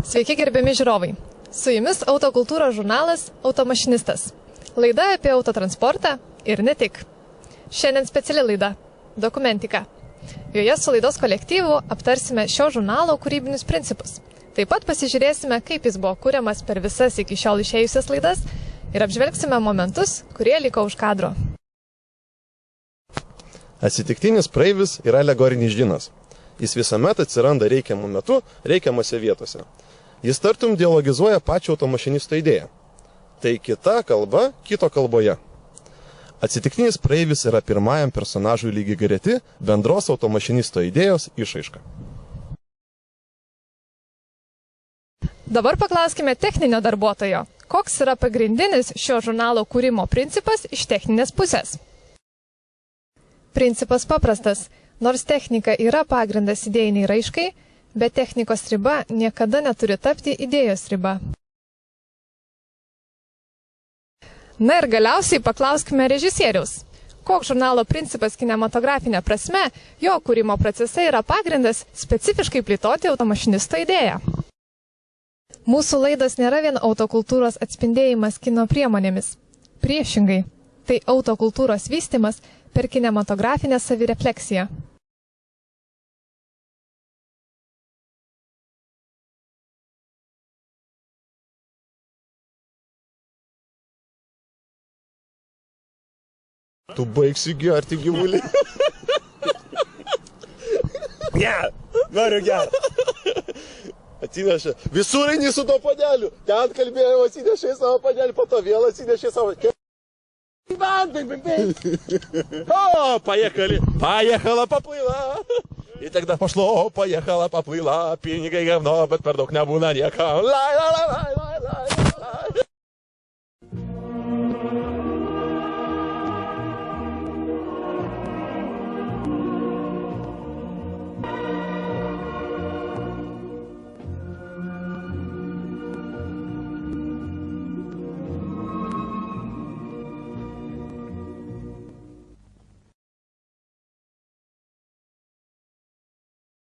Sveiki gerbiami žiūrovai. Su jumis autokultūros žurnalas Automašinistas. Laida apie autotransportą ir ne tik. Šiandien speciali laida – dokumentika. Joje su laidos kolektyvu aptarsime šio žurnalo kūrybinius principus. Taip pat pasižiūrėsime, kaip jis buvo kuriamas per visas iki šiol išėjusias laidas ir apžvelgsime momentus, kurie liko už kadro. Atsitiktinis praeivis yra alegorinis džinas. Jis visuomet atsiranda reikiamų metu, reikiamose vietose. Jis tartum dialogizuoja pačią automašinisto idėją. Tai kita kalba kito kalboje. Atsitiktinis praeivis yra pirmajam personažui lygiai greti bendros automašinisto idėjos išraiška. Dabar paklauskime techninio darbuotojo, koks yra pagrindinis šio žurnalo kūrimo principas iš techninės pusės. Principas paprastas. Nors technika yra pagrindas idėjiniai raiškai, bet technikos riba niekada neturi tapti idėjos riba. Na ir galiausiai paklauskime režisieriaus. Koks žurnalo principas kinematografinė prasme, jo kūrimo procese yra pagrindas specifiškai plėtoti automašinisto idėją. Mūsų laidos nėra vien autokultūros atspindėjimas kino priemonėmis. Priešingai, tai autokultūros vystymas per kinematografinę savirefleksiją. Tu baigsi gerti, gyvulį. Ne, noriu gerti. Atsinešė. Visur eini su to padeliu. Ten kalbėjau, atsinešė savo padelį, po to vėl atsinešė savo... О, поехали, поехала, поплыла. И тогда пошло, поехала, поплыла. Пиника и говно, bet per daug nebūna niekam. Lai, lai, lai, lai, lai, lai.